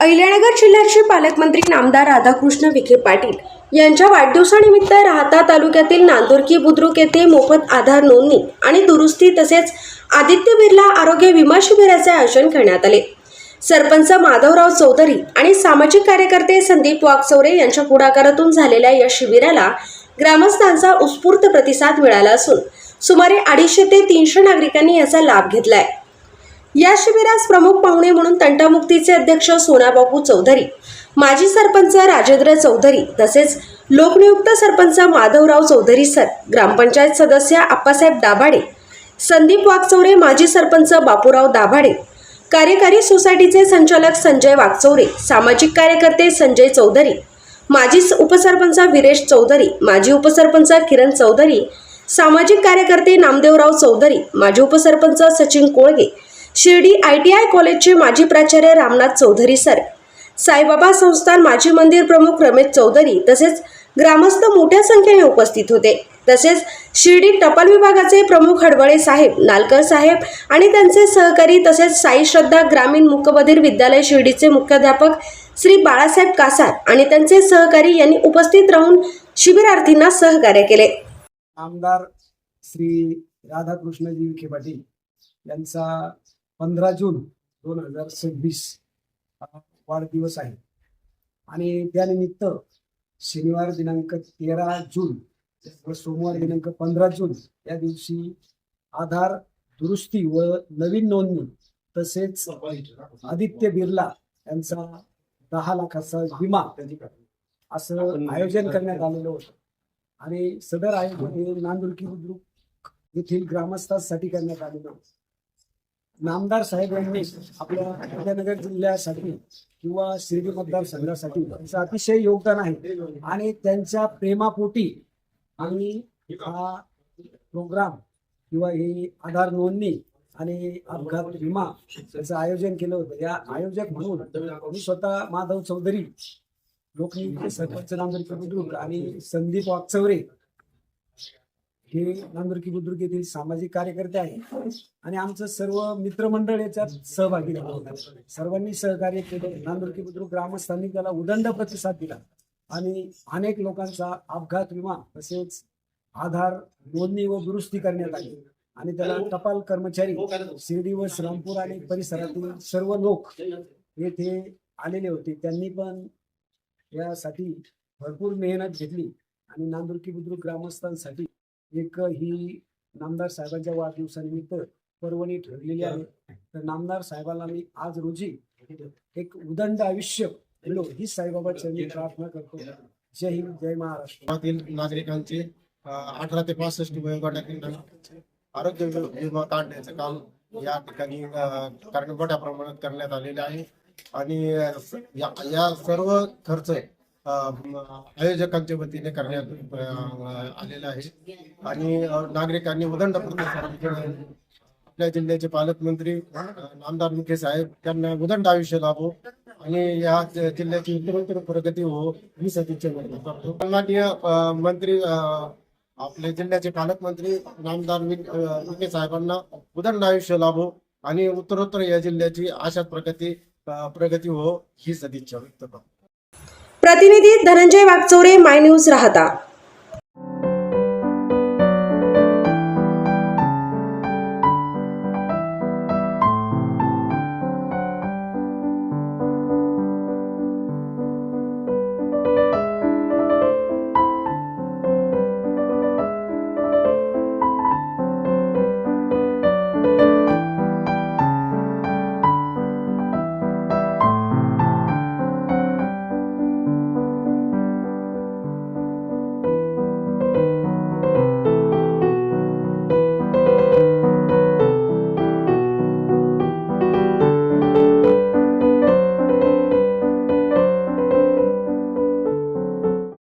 अहिल्यानगर जिल्ह्याचे पालकमंत्री नामदार राधाकृष्ण विखे पाटील यांच्या वाढदिवसानिमित्त राहाता तालुक्यातील नांदुर्की बुद्रुक येथे मोफत आधार नोंदणी आणि दुरुस्ती तसेच आदित्य बिर्ला आरोग्य विमा शिबिराचे आयोजन करण्यात आले। सरपंच माधवराव चौधरी आणि सामाजिक कार्यकर्ते संदीप वाकचौरे यांच्या पुढाकारातून झालेल्या या शिबिराला ग्रामस्थांचा उत्स्फूर्त प्रतिसाद मिळाला असून सुमारे 250 ते 300 नागरिकांनी याचा लाभ घेतलाय। या शिबिरास प्रमुख पाहुणे म्हणून तंटामुक्तीचे अध्यक्ष सोनाबापू चौधरी, माजी सरपंच राजेंद्र चौधरी तसेच लोकनियुक्त सरपंच माधवराव चौधरी सर, ग्रामपंचायत सदस्य आप्पासाहेब दाभाडे, संदीप वाकचौरे, माजी सरपंच बापूराव दाभाडे, कार्यकारी सोसायटीचे संचालक संजय वाकचौरे, सामाजिक कार्यकर्ते संजय चौधरी, माजी उपसरपंच वीरेश चौधरी, माजी उपसरपंच किरण चौधरी, सामाजिक कार्यकर्ते नामदेवराव चौधरी, माजी उपसरपंच सचिन कोळगे, शिर्डी ITI कॉलेजचे माजी प्राचार्य रामनाथ चौधरी सर, साईबाबा संस्थान माजी मंदिर प्रमुख रमेश चौधरी तसेच ग्रामस्थ मोठ्या संख्येने उपस्थित होते। तसेच शिर्डी टपाल विभागाचे प्रमुख हडवळे साहेब, नालकर साहेब आणि त्यांचे सहकारी तसेच साई श्रद्धा ग्रामीण मूकबधीर विद्यालय शिर्डीचे मुख्याध्यापक श्री बाळासाहेब कासार आणि त्यांचे सहकारी यांनी उपस्थित राहून शिबिरार्थींना सहकार्य केले। आमदार श्री राधाकृष्णजी विखे पाटील यांचा 15 जून 2026 वाढदिवस आहे आणि त्यानिमित्त शनिवार दिनांक 13 जून व सोमवार दिनांक 15 जून या दिवशी आधार दुरुस्ती व नवीन नोंदणी तसेच आदित्य बिर्ला यांचा 10 लाखाचा विमा असं आयोजन करण्यात आलेलं होतं आणि सदर आयोजन हे नांदुर्की बुद्रुक येथील ग्रामस्थांसाठी करण्यात आलेलं होतं। नामदार साहेब यांनी आपल्या अहिल्यानगर जिल्ह्यासाठी किंवा शिर्डी मतदारसंघासाठी त्यांचं अतिशय योगदान आहे आणि त्यांच्या प्रेमापोटी आम्ही हा प्रोग्राम किंवा ही आधार नोंदणी आणि अपघात विमा याचं आयोजन केलं होतं। या आयोजक म्हणून मी स्वतः माधव चौधरी, लोकनियुक्त सरपंच नांदुर्की बुद्रुक आणि संदीप वाकचौरे हे नांदुर्की बुद्रुक येथील सामाजिक कार्यकर्ते आहेत आणि आमचं सर्व मित्रमंडळ याच्यात सहभागी झालं। सर्वांनी सहकार्य केले। नांदुर्की बुद्रुक ग्रामस्थांनी त्याला उदंड प्रतिसाद दिला आणि अनेक लोकांचा अपघात विमा तसेच आधार नोंदणी व दुरुस्ती करण्यात आली आणि त्याला टपाल कर्मचारी, शिर्डी व श्रीरामपूर आणि परिसरातील सर्व लोक येथे आलेले होते। त्यांनी पण यासाठी भरपूर मेहनत घेतली आणि नांदुर्की बुद्रुक ग्रामस्थांसाठी एक ही नामदार साहेबांच्या वाढदिवसानिमित्त पर्वणी ठरलेली आहे। तर नामदार साहेबांना मी आज रोजी एक उदंड आयुष्य मिळो ही साईबाबाची मी प्रार्थना करतो। जय हिंद, जय महाराष्ट्र। नागरिकांचे 18 ते 65 वयोगटातील आरोग्य विमा काढण्याचं काम या ठिकाणी मोठ्या प्रमाणात करण्यात आलेले आहे आणि या सर्व खर्च आयोजकांच्या वतीने करण्यात आलेला आहे आणि नागरिकांनी उदंड प्रतिसाद आपल्या जिल्ह्याचे पालकमंत्री नामदार विखे साहेब त्यांना उदंड आयुष्य लाभो आणि या जिल्ह्याची उत्तरोत्तर प्रगती हो ही सदिच्छा व्यक्त करतो। सन्माननीय मंत्री आपल्या जिल्ह्याचे पालकमंत्री नामदार विखे साहेबांना उदंड आयुष्य लाभो आणि उत्तरोत्तर या जिल्ह्याची अशाच प्रगती हो ही सदिच्छा व्यक्त करतो। प्रतिनिधी धनंजय वाकचौरे, माय न्यूज राहाता।